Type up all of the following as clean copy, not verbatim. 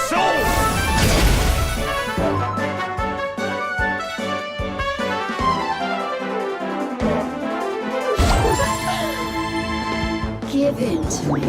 soul! Give in to me.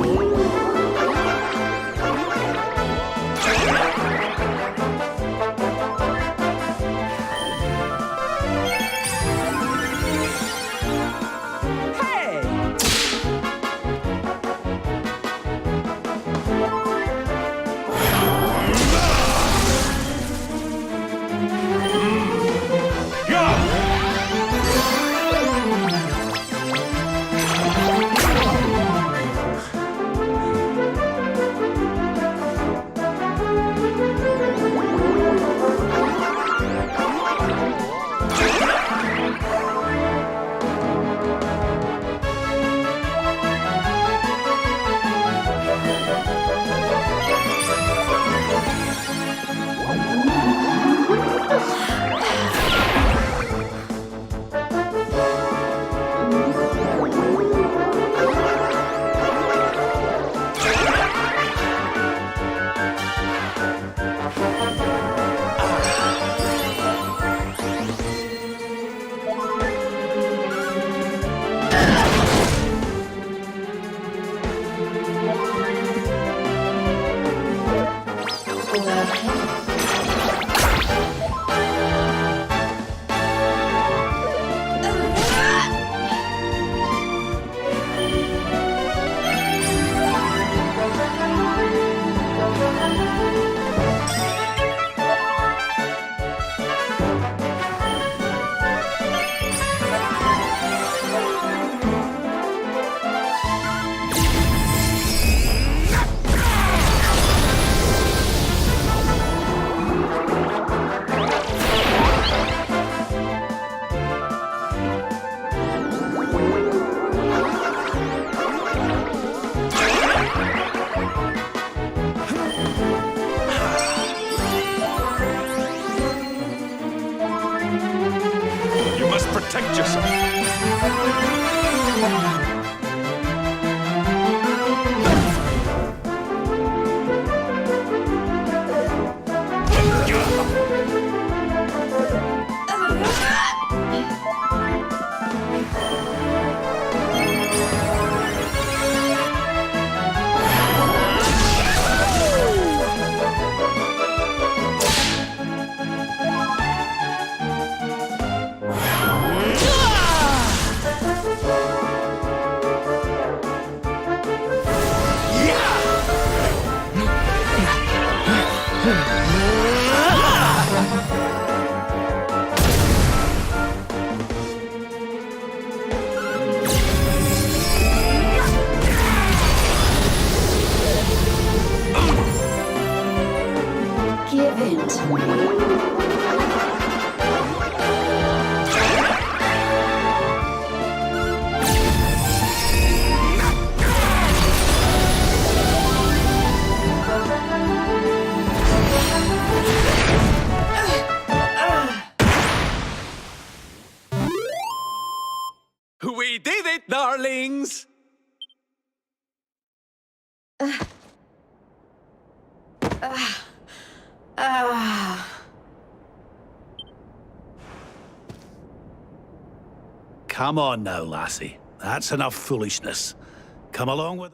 Protect yourself. Give in to me. We did it, darlings! Come on now, lassie. That's enough foolishness. Come along with...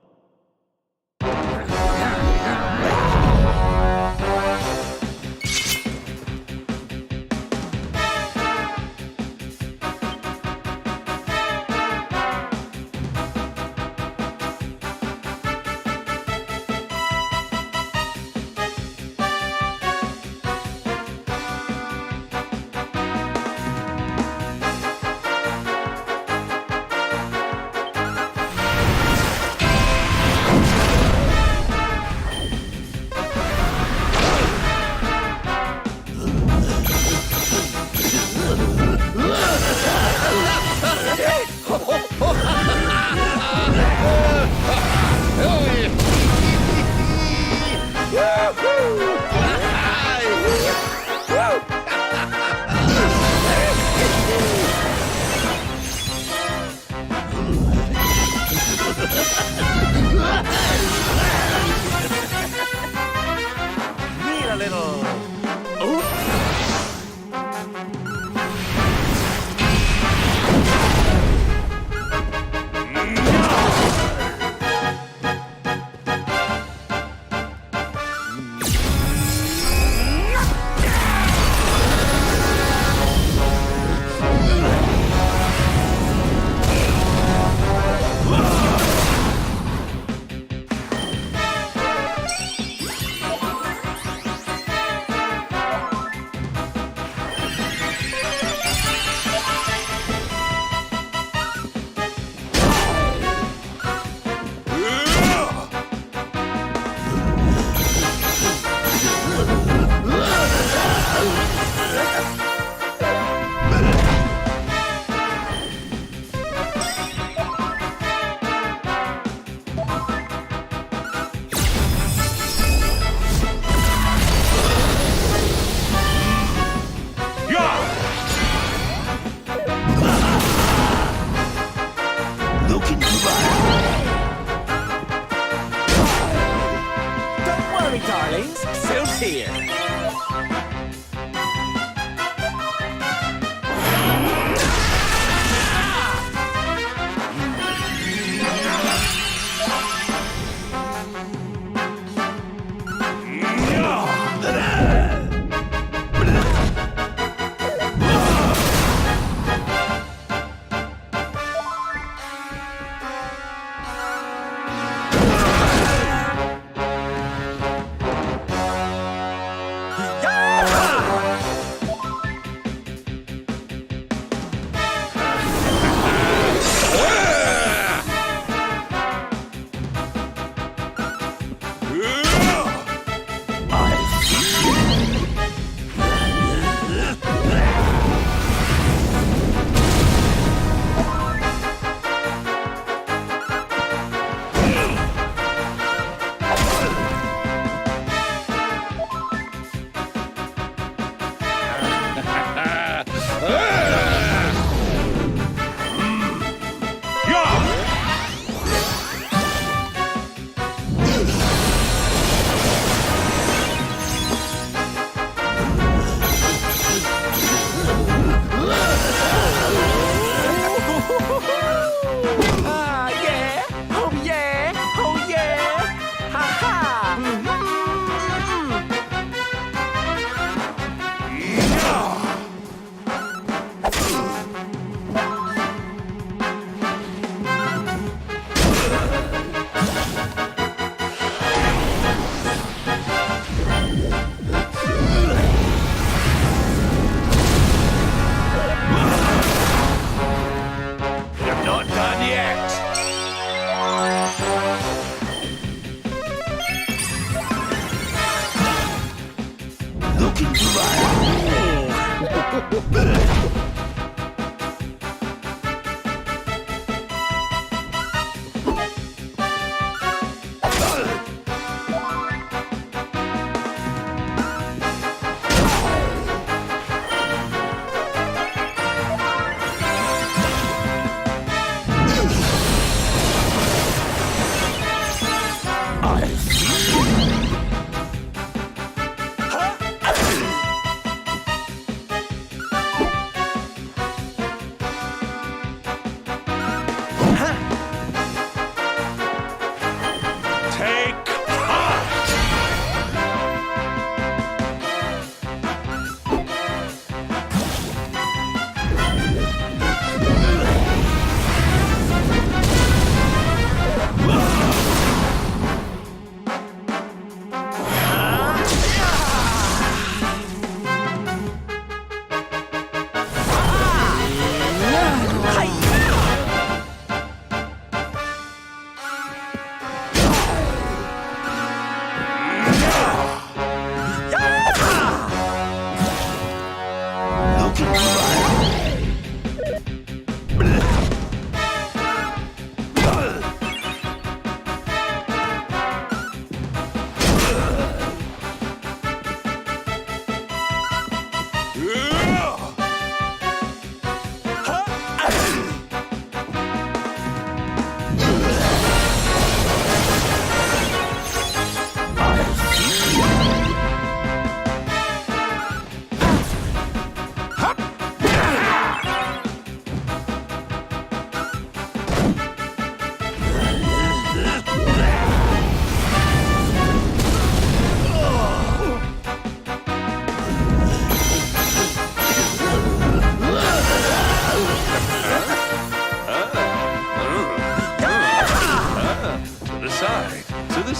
Don't worry, darlings. Sil's here.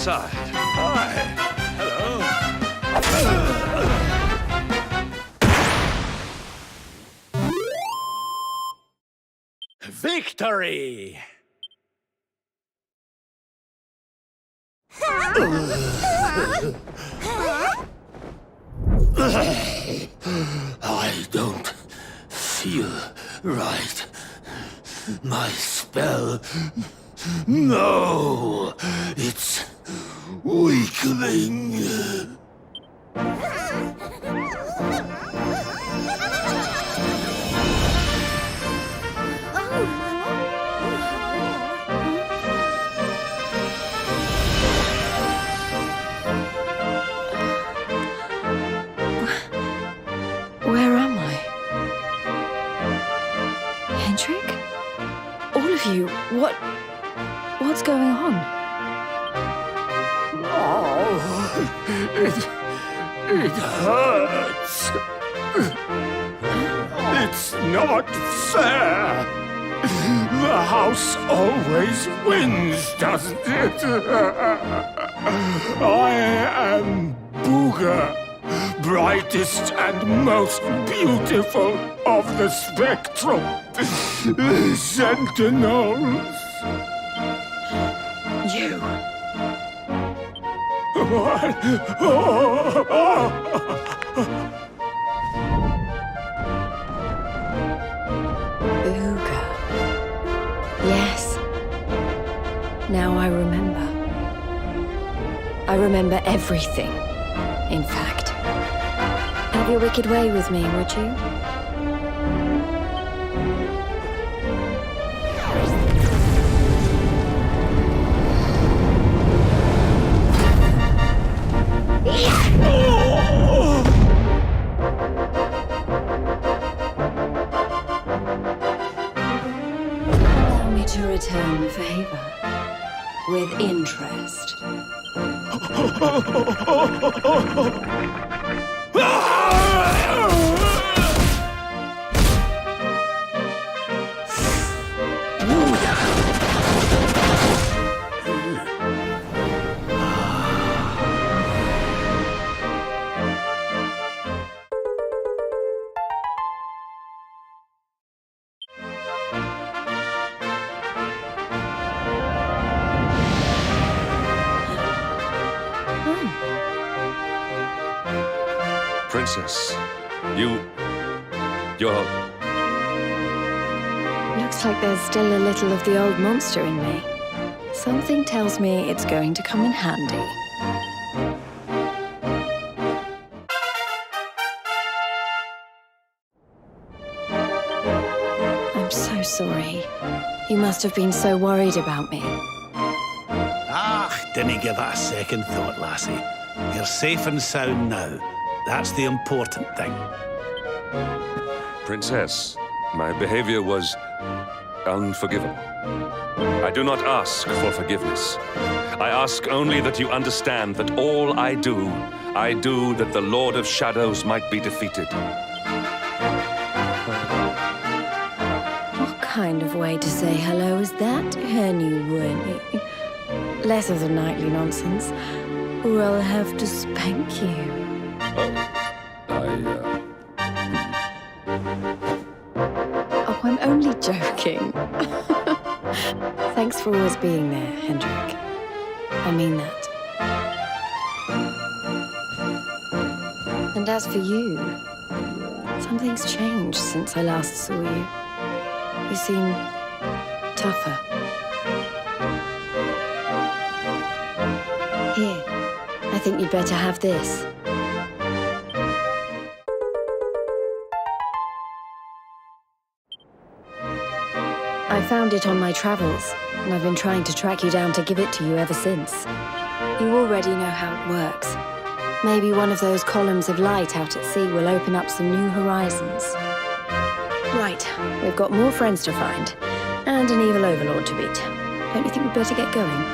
side. Hi. Hello. Victory! I don't feel right. My spell... No! It's weakening. What's going on? Oh, it hurts. It's not fair. The house always wins, doesn't it? I am Booger, brightest and most beautiful of the spectrum. Sentinels. You. What? Booger. Yes. Now I remember. I remember everything, in fact. Have your wicked way with me, would you? Allow me to return the favor with interest. Princess, you're... Looks like there's still a little of the old monster in me. Something tells me it's going to come in handy. I'm so sorry. You must have been so worried about me. Ah, didn't give it a second thought, lassie. You're safe and sound now. That's the important thing. Princess, my behavior was unforgivable. I do not ask for forgiveness. I ask only that you understand that all I do that the Lord of Shadows might be defeated. What kind of way to say hello is that, Henny? Less of the nightly nonsense, or I'll have to spank you. Oh, I'm only joking. Thanks for always being there, Hendrik. I mean that. And as for you, something's changed since I last saw you. You seem tougher. Here, I think you'd better have this. I found it on my travels, and I've been trying to track you down to give it to you ever since. You already know how it works. Maybe one of those columns of light out at sea will open up some new horizons. Right, we've got more friends to find, and an evil overlord to beat. Don't you think we'd better get going?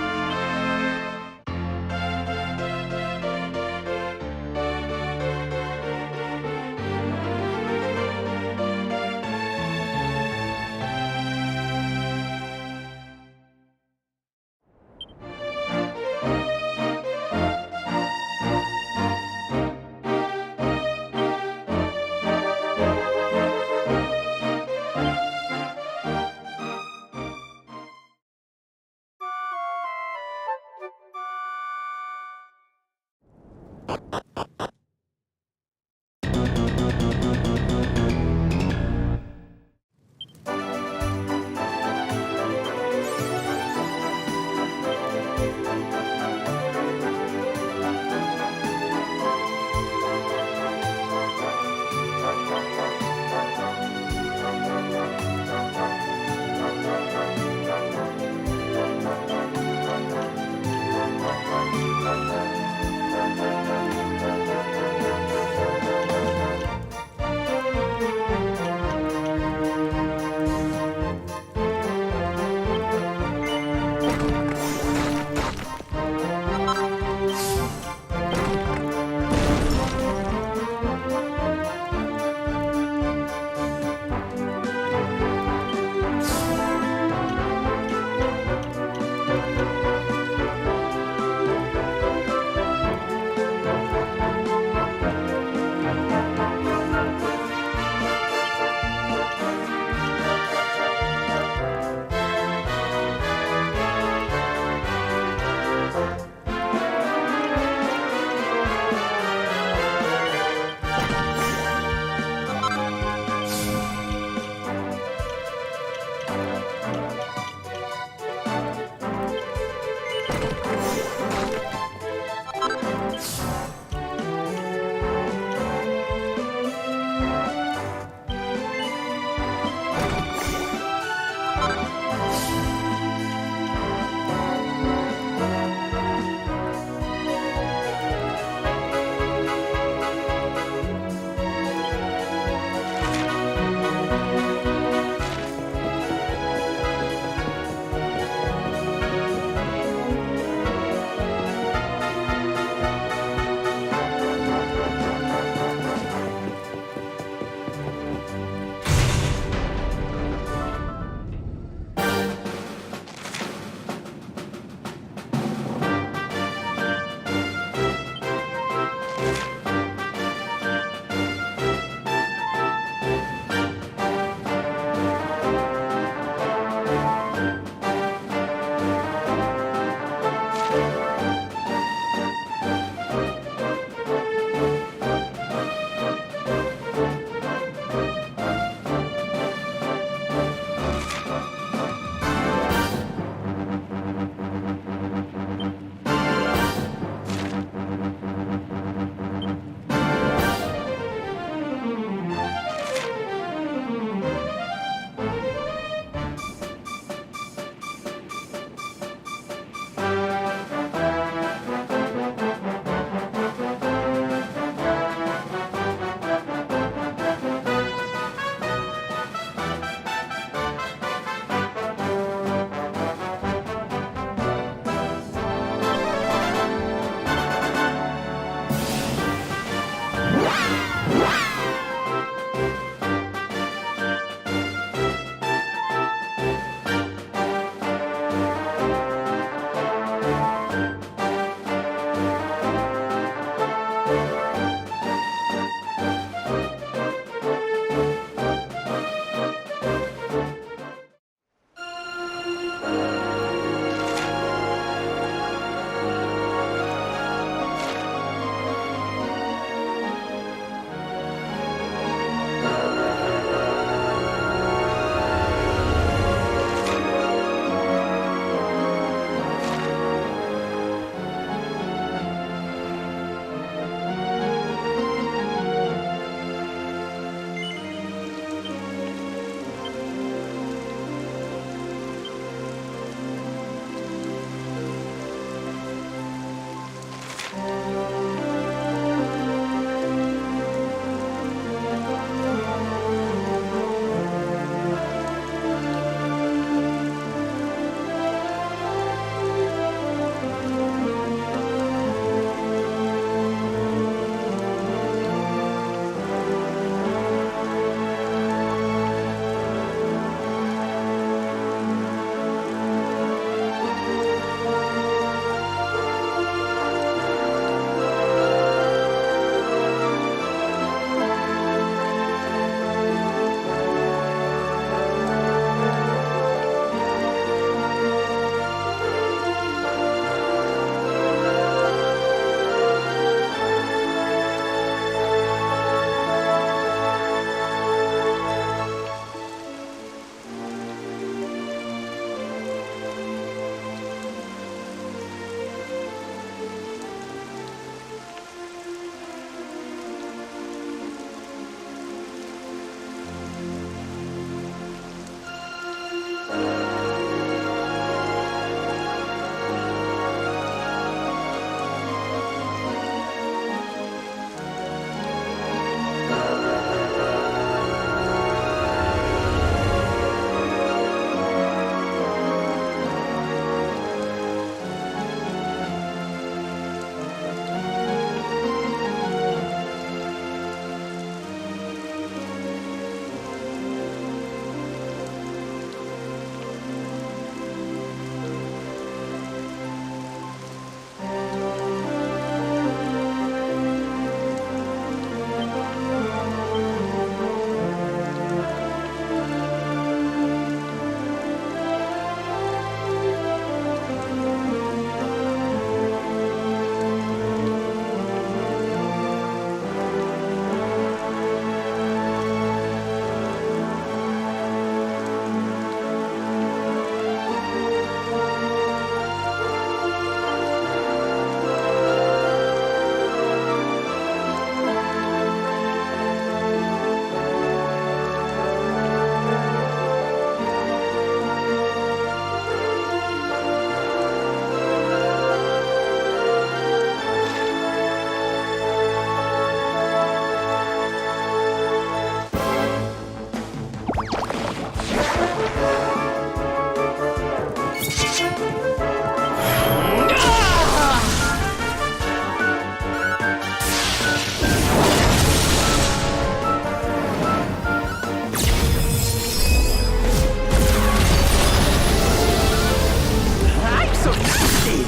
I'm so nasty!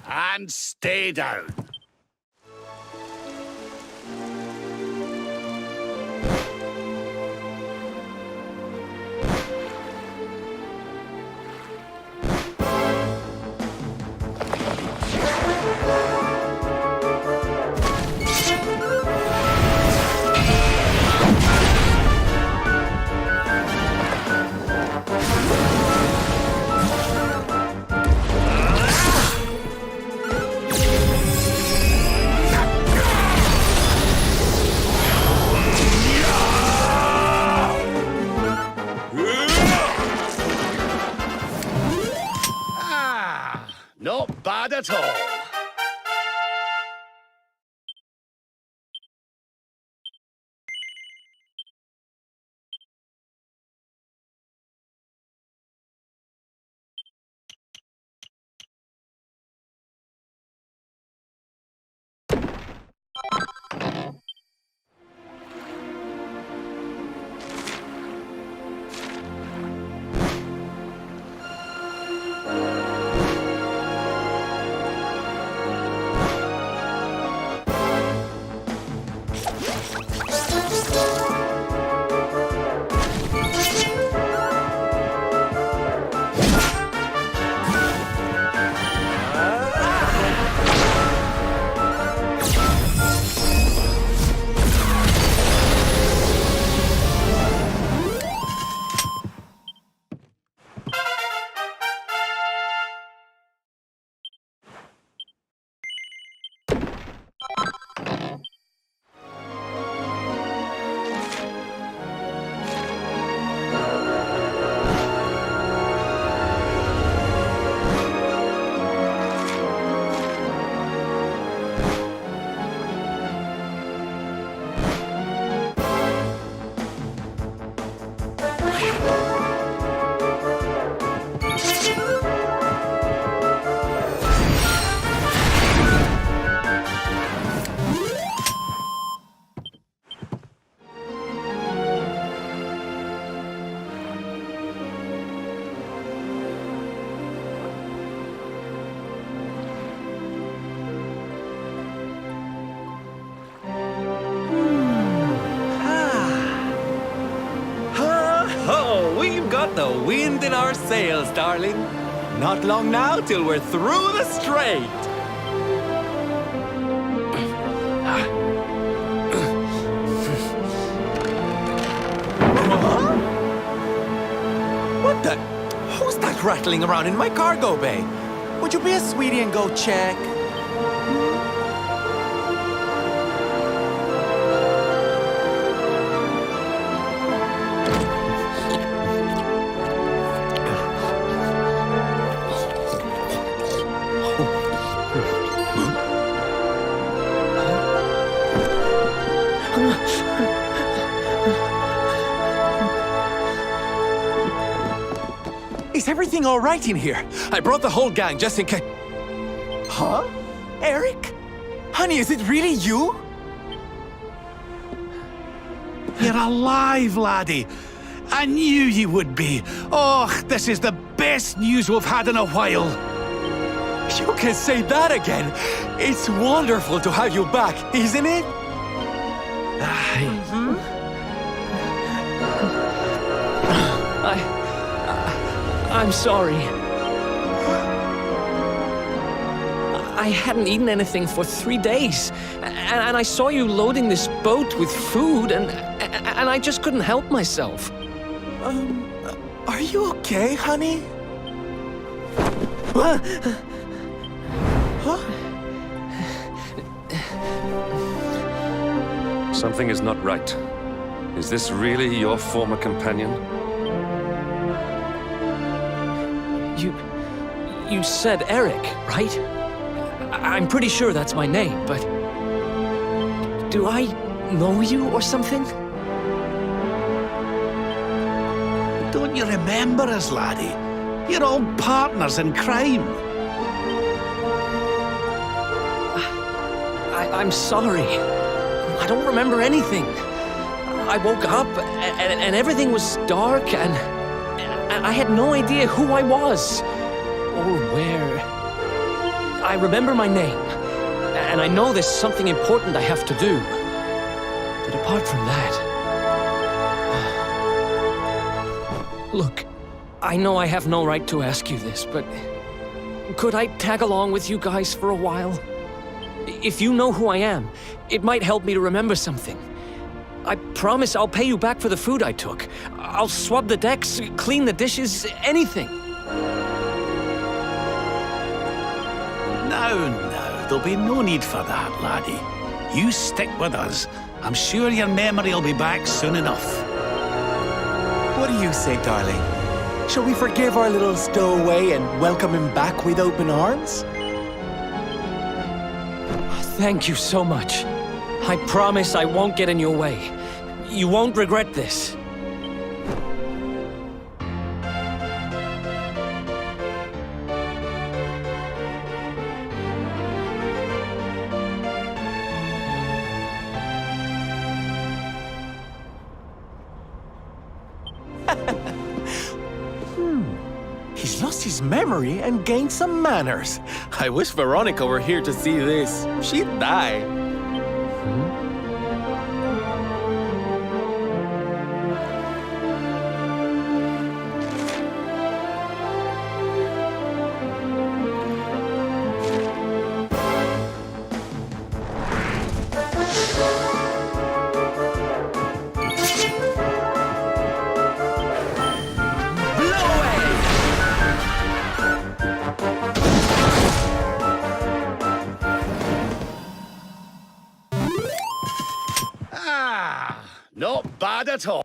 And stay down. Not bad at all. Got the wind in our sails, darling. Not long now till we're through the strait. What the? Who's that rattling around in my cargo bay? Would you be a sweetie and go check? Is everything all right in here? I brought the whole gang just in case. Huh? Eric? Honey, is it really you? You're alive, laddie. I knew you would be. Oh, this is the best news we've had in a while. You can say that again. It's wonderful to have you back, isn't it? I'm sorry. I hadn't eaten anything for 3 days, and I saw you loading this boat with food, and I just couldn't help myself. Are you okay, honey? Something is not right. Is this really your former companion? You said Eric, right? I'm pretty sure that's my name, but... Do I know you or something? Don't you remember us, laddie? You're all partners in crime. I'm sorry. I don't remember anything. I woke up and everything was dark and I had no idea who I was or where. I remember my name and I know there's something important I have to do. But apart from that... Look, I know I have no right to ask you this, but could I tag along with you guys for a while? If you know who I am, it might help me to remember something. I promise I'll pay you back for the food I took. I'll swab the decks, clean the dishes, anything. No, there'll be no need for that, laddie. You stick with us. I'm sure your memory will be back soon enough. What do you say, darling? Shall we forgive our little stowaway and welcome him back with open arms? Thank you so much. I promise I won't get in your way. You won't regret this. He's lost his memory and gained some manners. I wish Veronica were here to see this. She'd die. Not bad at all.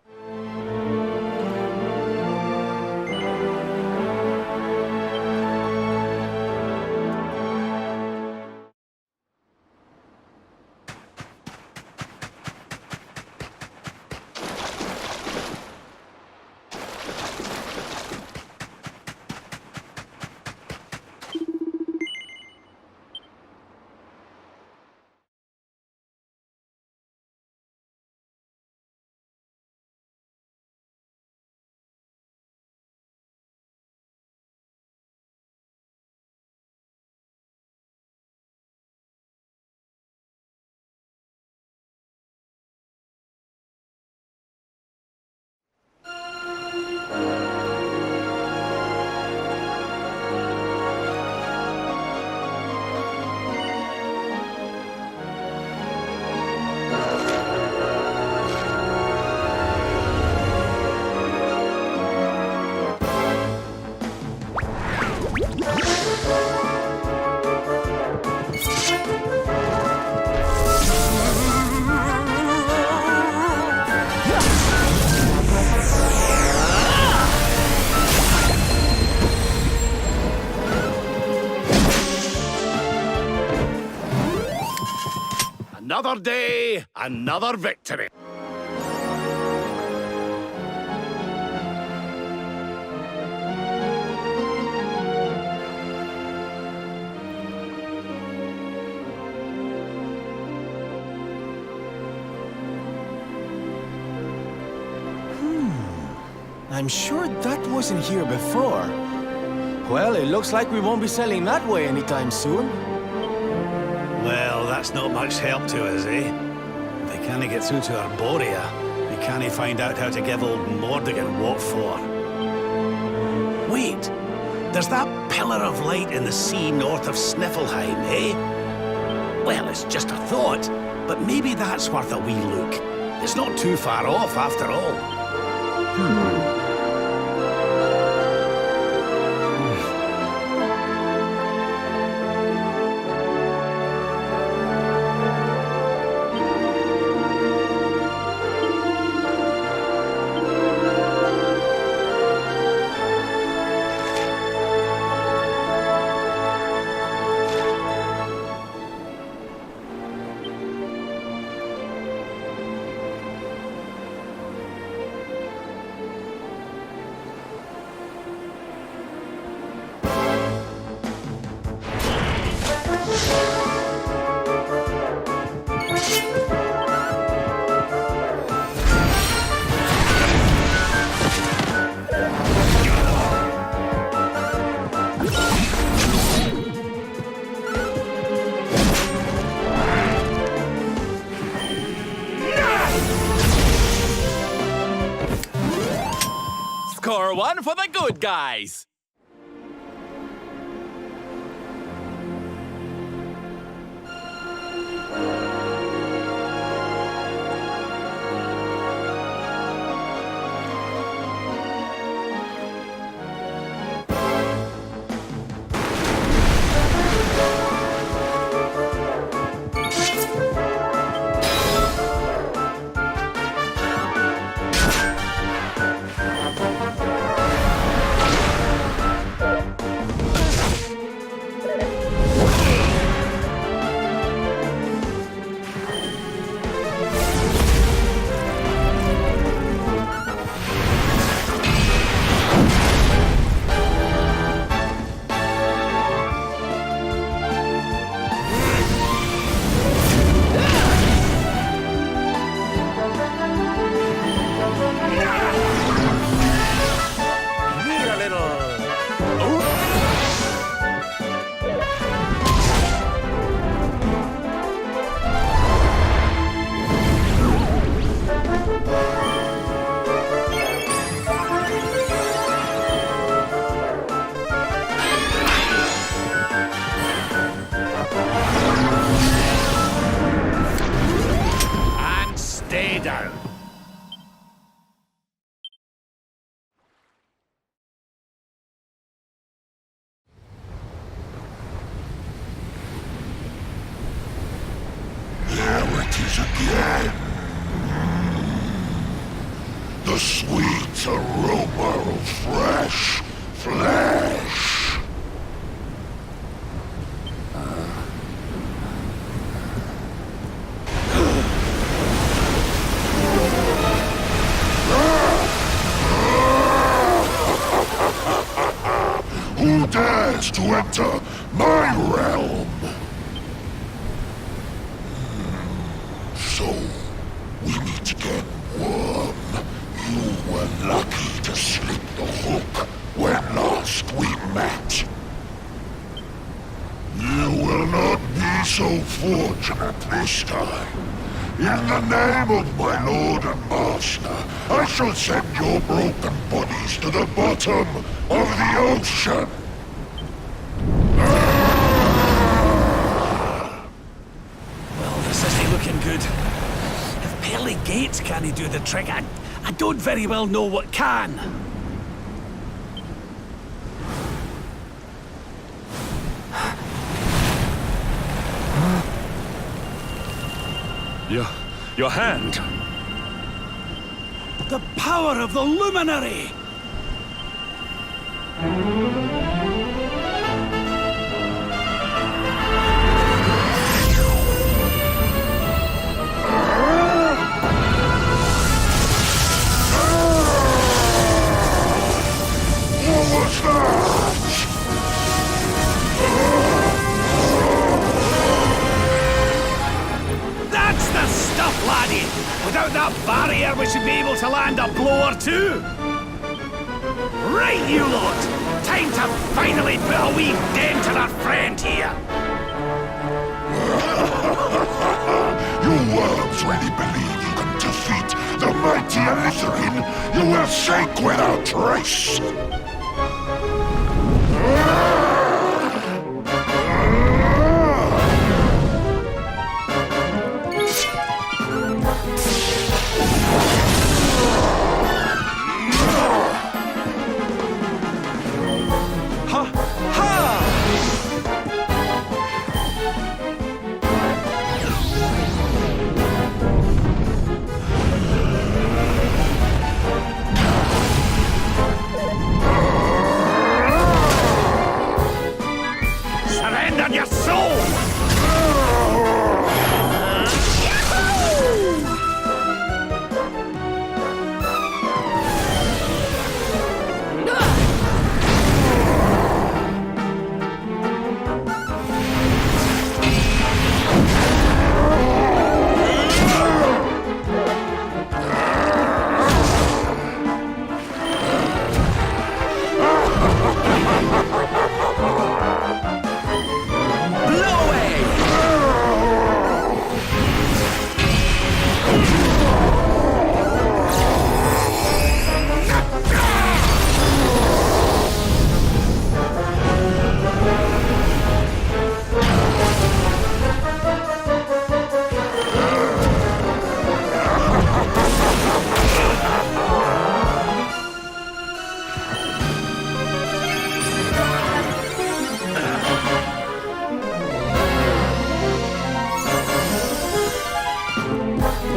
Another day, another victory. I'm sure that wasn't here before. Well, it looks like we won't be sailing that way anytime soon. Well, that's not much help to us, eh? If they can't get through to Arborea, we can't find out how to give old Mordigan what for. Wait, there's that pillar of light in the sea north of Sniffelheim, eh? Well, it's just a thought, but maybe that's worth a wee look. It's not too far off, after all. Score one for the good guys! Stay down. There it is again. The sweet aroma of fresh flesh. Who dares to enter my realm? So, we meet again, worm. You were lucky to slip the hook when last we met. You will not be so fortunate this time. In the name of my lord and master, I shall send your broken bodies to the bottom of the ocean. Well, this isn't looking good. If pearly gates can't do the trick, I don't very well know what can. Your hand! The power of the luminary! What was that? That's the stuff, laddie! Without that barrier, we should be able to land a blow or two! Right, you lot! Time to finally put a wee dent in our friend here! You worms really believe you can defeat the mighty Elusive? You will sink without trace!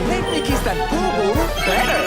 Let me kiss that boo-boo better.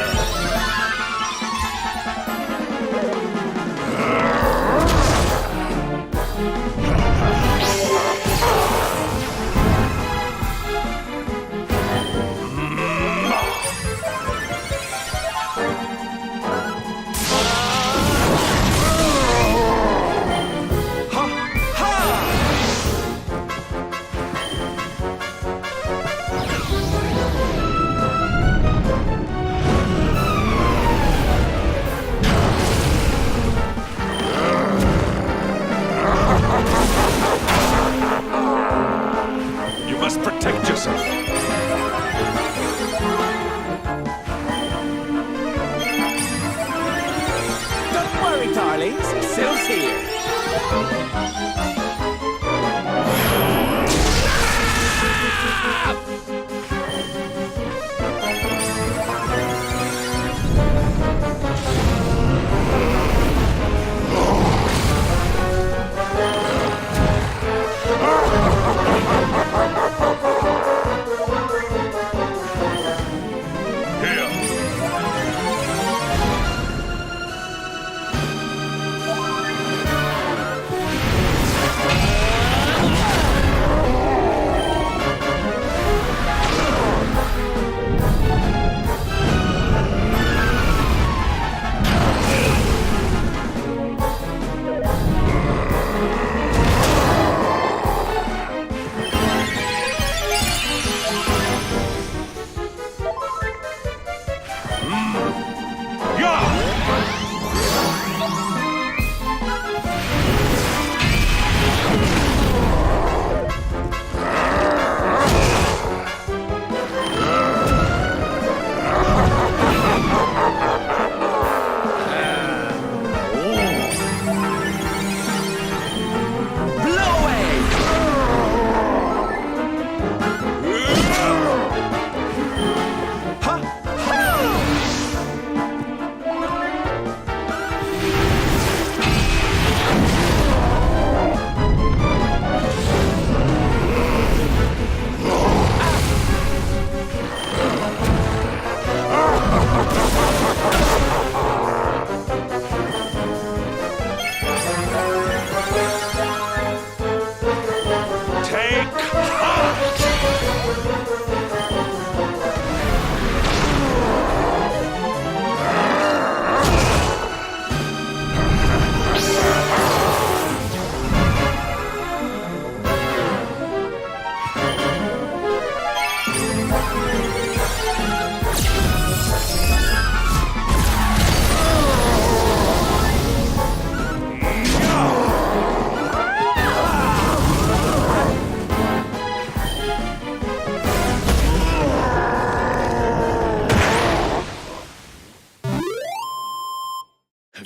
You must protect yourself. Don't worry, darlings. Syl's here.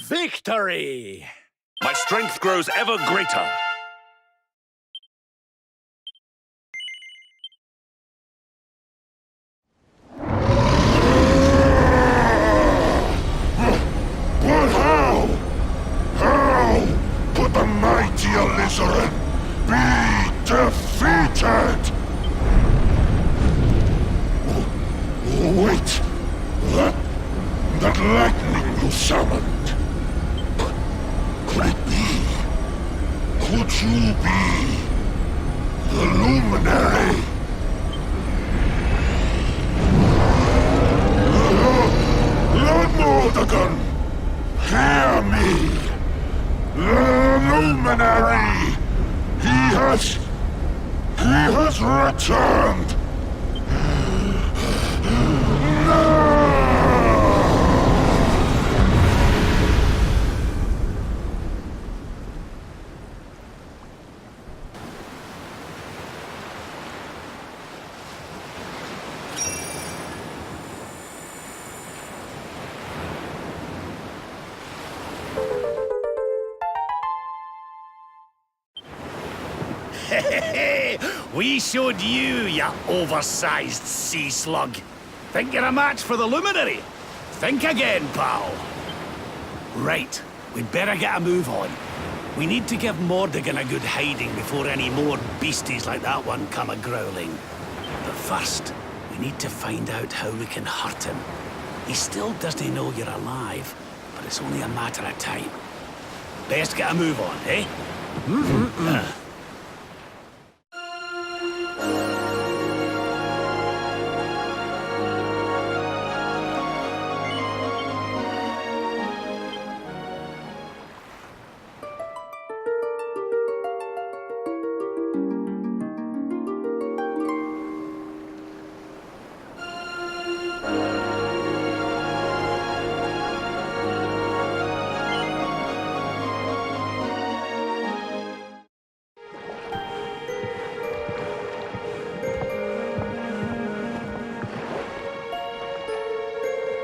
Victory! My strength grows ever greater. But how? How could the mighty Elusive be defeated? Wait! That lightning you summoned. Could it be? Could you be the luminary? Lord Mordegon, hear me! The luminary! He has returned! We showed you, you oversized sea slug. Think you're a match for the luminary? Think again, pal. Right, we'd better get a move on. We need to give Mordegon a good hiding before any more beasties like that one come a-growling. But first, we We need to find out how we can hurt him. He still doesn't know you're alive, but it's only a matter of time. Best get a move on, eh?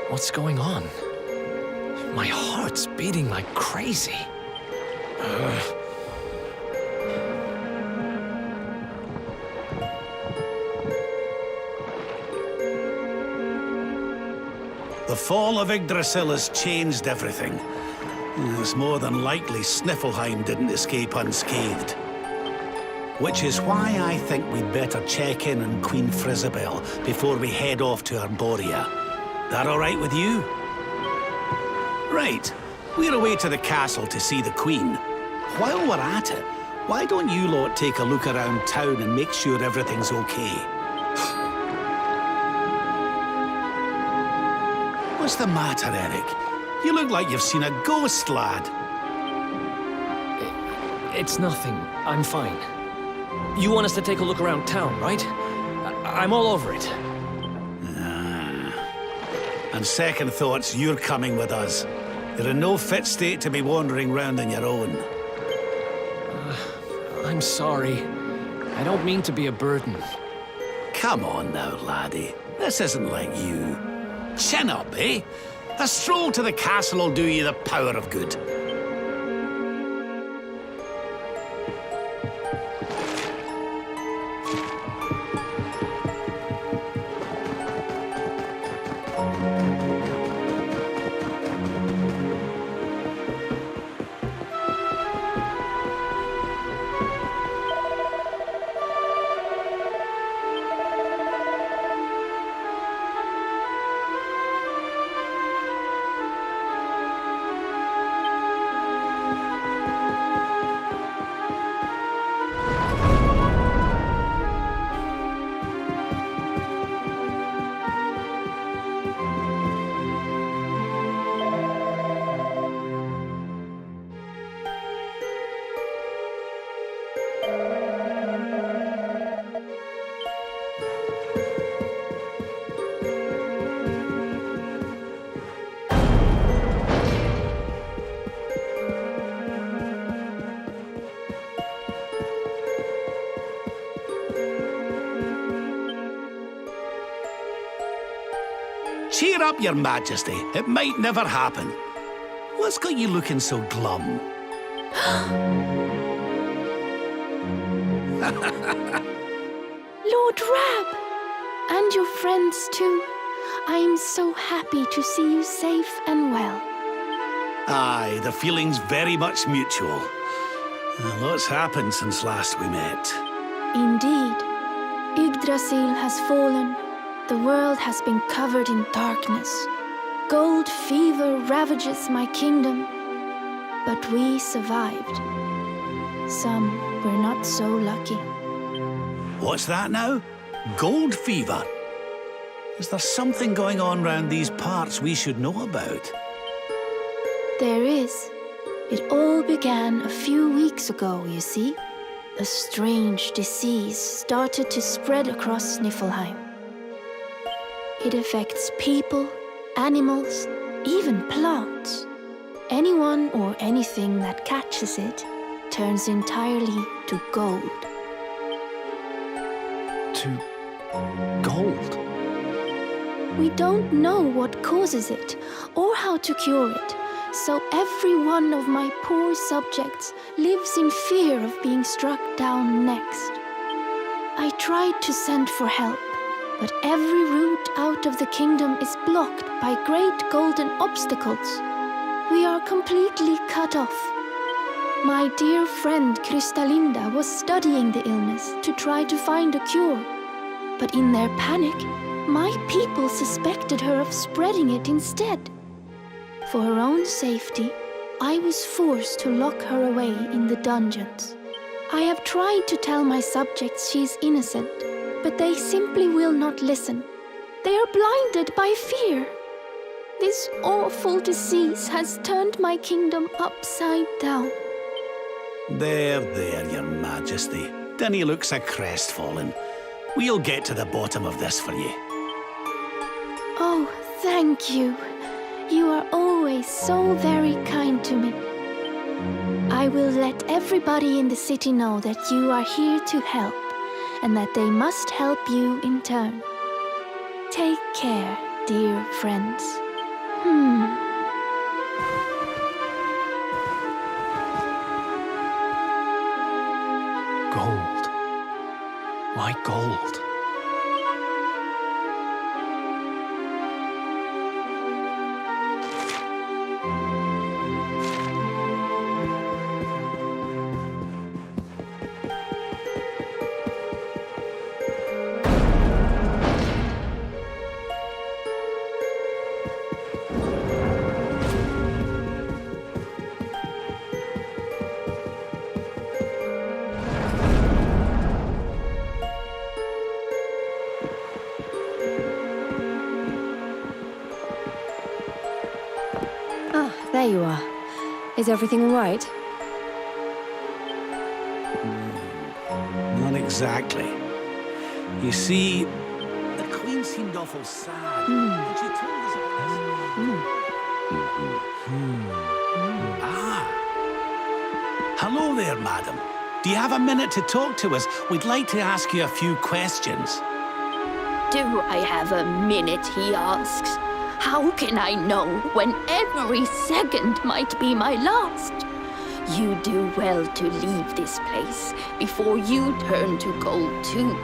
What's going on? My heart's beating like crazy. The fall of Yggdrasil has changed everything. It's more than likely Sniffleheim didn't escape unscathed. Which is why I think we'd better check in on Queen Frizzabel before we head off to Arborea. That all right with you? Right. We're away to the castle to see the Queen. While we're at it, why don't you lot take a look around town and make sure everything's okay? What's the matter, Eric? You look like you've seen a ghost, lad. It's nothing. I'm fine. You want us to take a look around town, right? I'm all over it. On second thoughts, you're coming with us. You're in no fit state to be wandering round on your own. I'm sorry. I don't mean to be a burden. Come on now, laddie. This isn't like you. Chin up, eh? A stroll to the castle will do you the power of good. Cheer up, Your Majesty. It might never happen. What's got you looking so glum? Lord Rab! And your friends too. I am so happy to see you safe and well. Aye, the feeling's very much mutual. Lots happened since last we met. Indeed. Yggdrasil has fallen. The world has been covered in darkness. Gold fever ravages my kingdom. But we survived. Some were not so lucky. What's that now? Gold fever? Is there something going on round these parts we should know about? There is. It all began a few weeks ago, you see. A strange disease started to spread across Sniffleheim. It affects people, animals, even plants. Anyone or anything that catches it turns entirely to gold. To gold? We don't know what causes it or how to cure it, so every one of my poor subjects lives in fear of being struck down next. I tried to send for help, but every route out of the kingdom is blocked by great golden obstacles. We are completely cut off. My dear friend Kristalinda was studying the illness to try to find a cure, but in their panic, My people suspected her of spreading it instead. For her own safety, I was forced to lock her away in the dungeons. I have tried to tell my subjects she is innocent, but they simply will not listen. They are blinded by fear. This awful disease has turned my kingdom upside down. There, Your Majesty. Dinny looks a crestfallen. We'll get to the bottom of this for you. Oh, thank you. You are always so very kind to me. I will let everybody in the city know that you are here to help, and that they must help you in turn. Take care, dear friends. Gold. Why gold? There you are. Is everything all right? Not exactly. You see, the Queen seemed awful sad. And she told us Hello there, madam. Do you have a minute to talk to us? We'd like to ask you a few questions. Do I have a minute, he asks. How can I know when every second might be my last? You do well to leave this place before you turn to gold too.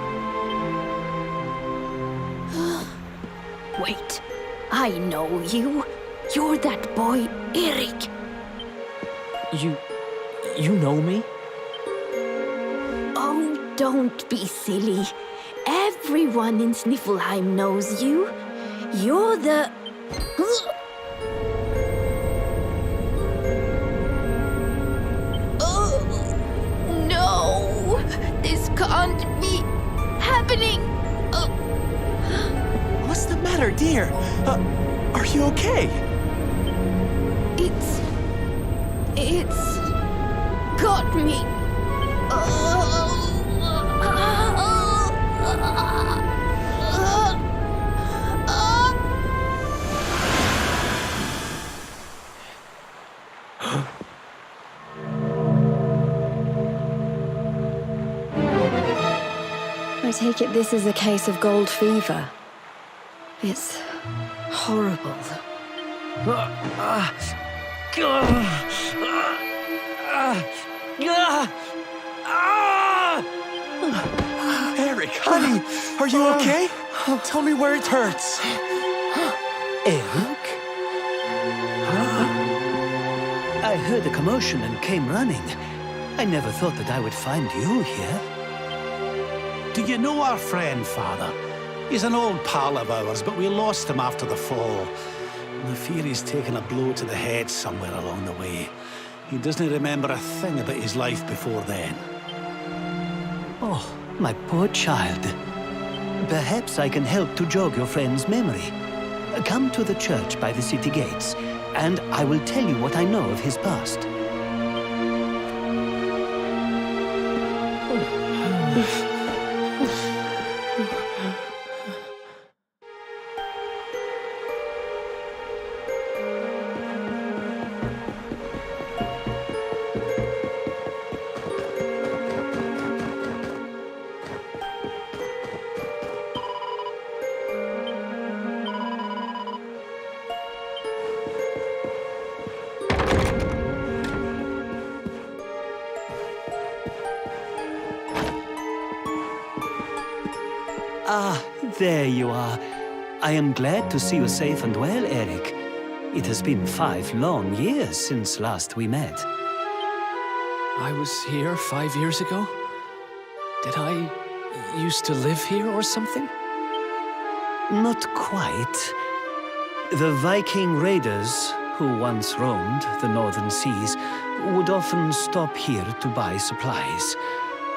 Wait, I know you. You're that boy, Eric. You know me? Oh, don't be silly. Everyone in Sniffelheim knows you. You're the... Oh, no! This can't be happening! What's the matter, dear? Are you okay? It's got me. I take it this is a case of gold fever. It's horrible. Eric, honey, are you okay? Tell me where it hurts. Eric? I heard a commotion and came running. I never thought that I would find you here. Do you know our friend, Father? He's an old pal of ours, but we lost him after the fall. I fear he's taken a blow to the head somewhere along the way. He doesn't remember a thing about his life before then. Oh, my poor child. Perhaps I can help to jog your friend's memory. Come to the church by the city gates, and I will tell you what I know of his past. Ah, there you are. I am glad to see you safe and well, Eric. It has been 5 long years since last we met. I was here 5 years ago? Did I used to live here or something? Not quite. The Viking raiders, who once roamed the northern seas, would often stop here to buy supplies,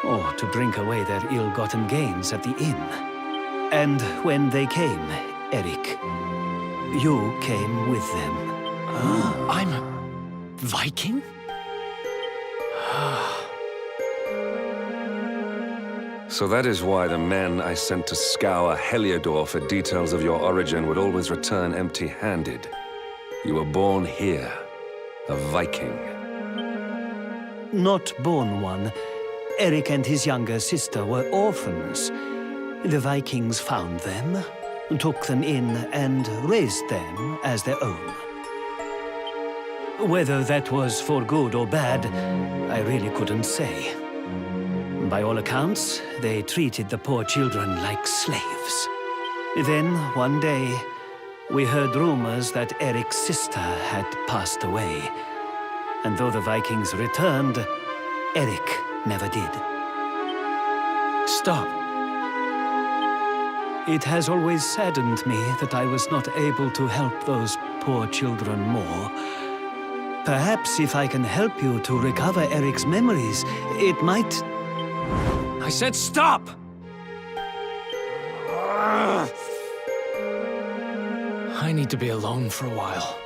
or to drink away their ill-gotten gains at the inn. And when they came, Eric, you came with them. I'm a Viking? So that is why the men I sent to scour Heliodor for details of your origin would always return empty-handed. You were born here, a Viking. Not born one. Eric and his younger sister were orphans. The Vikings found them, took them in, and raised them as their own. Whether that was for good or bad, I really couldn't say. By all accounts, they treated the poor children like slaves. Then, one day, we heard rumors that Eric's sister had passed away. And though the Vikings returned, Eric never did. Stop. It has always saddened me that I was not able to help those poor children more. Perhaps if I can help you to recover Eric's memories, it might... I said stop! I need to be alone for a while.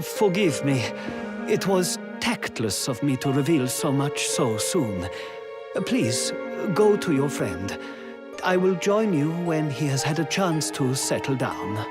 Forgive me. It was tactless of me to reveal so much so soon. Please, go to your friend. I will join you when he has had a chance to settle down.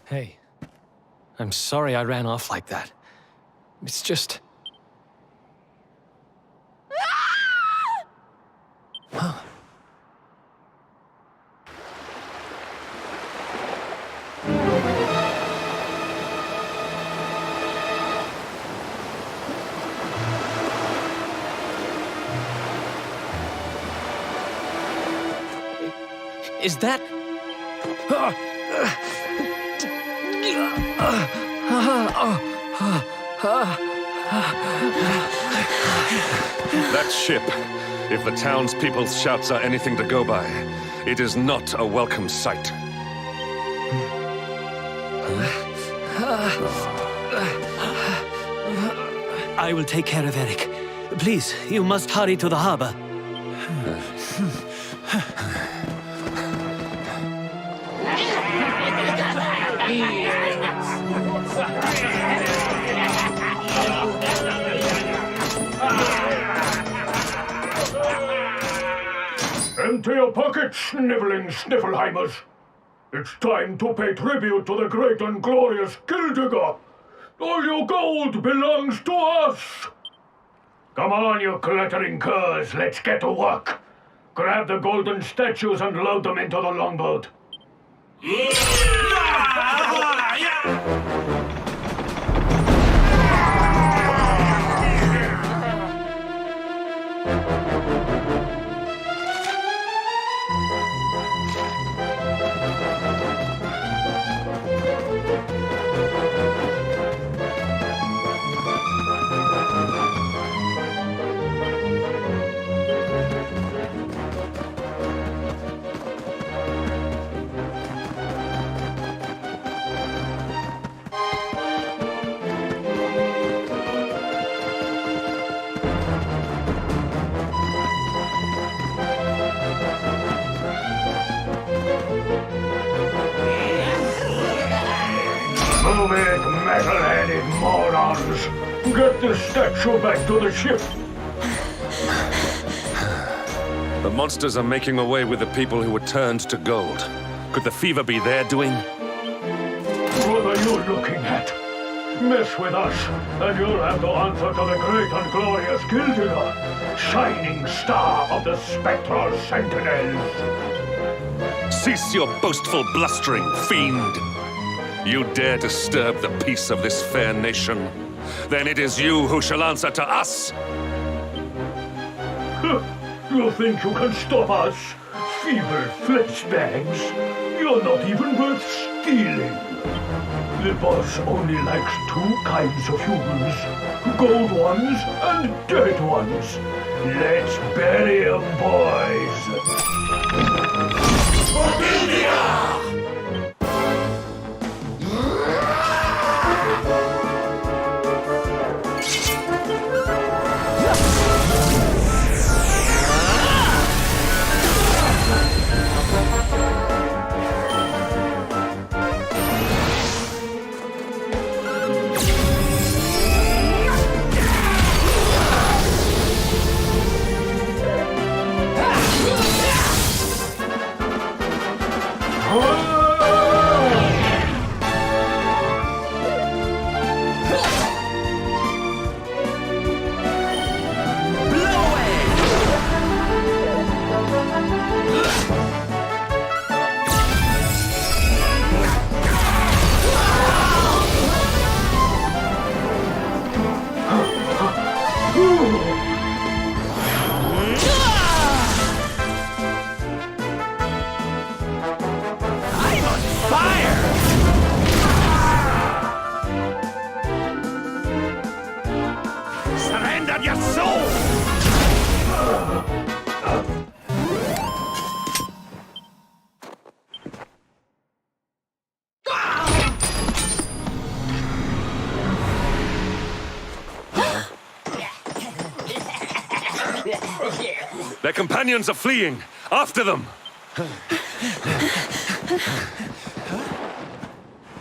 Hey, I'm sorry I ran off like that. It's just... Is that... That ship, if the townspeople's shouts are anything to go by, it is not a welcome sight. I will take care of Eric. Please, you must hurry to the harbor. Empty your pockets, sniveling Sniffelheimers. It's time to pay tribute to the great and glorious Gildigger. All your gold belongs to us. Come on, you glittering curs, let's get to work. Grab the golden statues and load them into the longboat. Move it, metal-headed morons! Get the statue back to the ship! The monsters are making away with the people who were turned to gold. Could the fever be their doing? What are you looking at? Mess with us, and you'll have to answer to the great and glorious Gildigger, shining star of the spectral sentinels. Cease your boastful blustering, fiend! You dare disturb the peace of this fair nation? Then it is you who shall answer to us! You think you can stop us? Feeble flesh bags? You're not even worth stealing. The boss only likes two kinds of humans. Gold ones and dead ones. Let's bury 'em, boys. Their companions are fleeing! After them!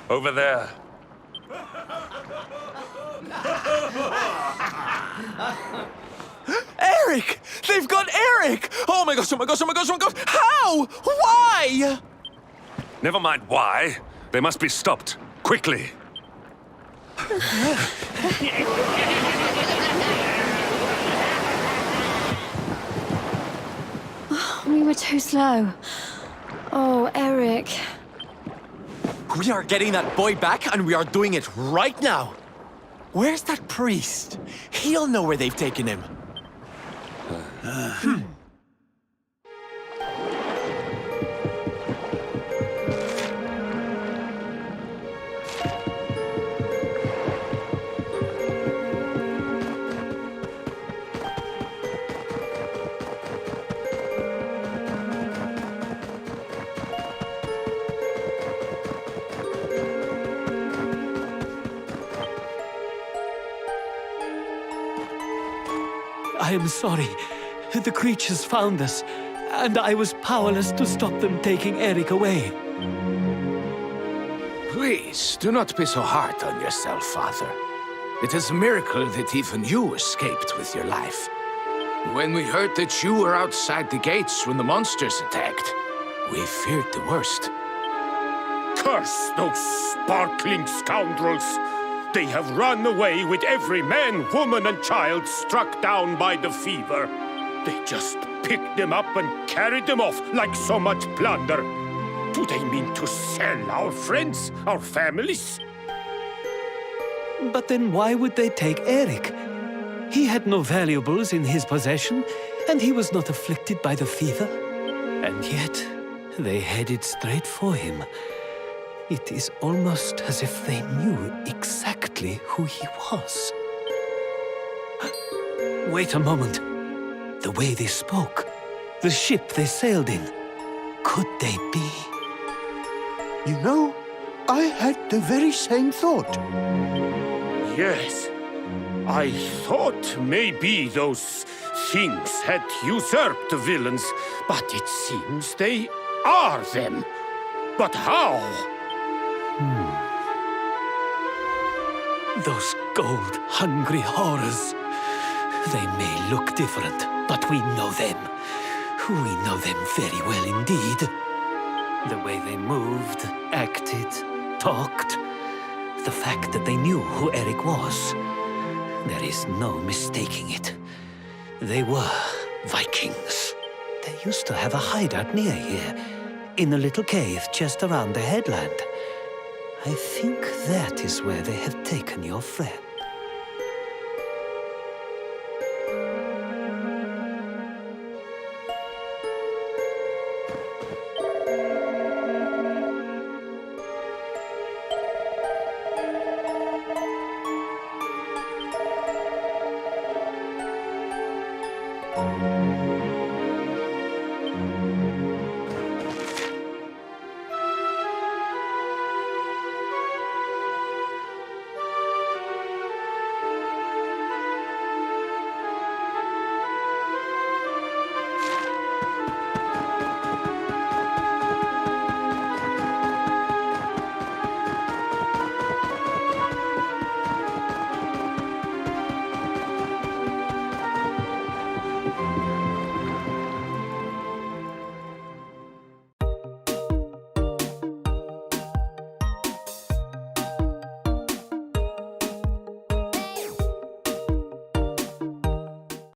Over there. Eric! They've got Eric! Oh my gosh, oh my gosh, oh my gosh, oh my gosh! How? Why? Never mind why. They must be stopped. Quickly. We were too slow. Oh, Eric. We are getting that boy back, and we are doing it right now. Where's that priest? He'll know where they've taken him. I am sorry. The creatures found us, and I was powerless to stop them taking Eric away. Please, do not be so hard on yourself, Father. It is a miracle that even you escaped with your life. When we heard that you were outside the gates when the monsters attacked, we feared the worst. Curse those sparkling scoundrels! They have run away with every man, woman, and child struck down by the fever. They just picked them up and carried them off like so much plunder. Do they mean to sell our friends, our families? But then why would they take Eric? He had no valuables in his possession, and he was not afflicted by the fever. And yet, they headed straight for him. It is almost as if they knew exactly who he was. Wait a moment. The way they spoke, the ship they sailed in, could they be? You know, I had the very same thought. Yes. I thought maybe those things had usurped the villains, but it seems they are them. But how? Those gold-hungry horrors. They may look different, but we know them. We know them very well indeed. The way they moved, acted, talked. The fact that they knew who Eric was. There is no mistaking it. They were Vikings. They used to have a hideout near here, in a little cave just around the headland. I think that is where they have taken your friend.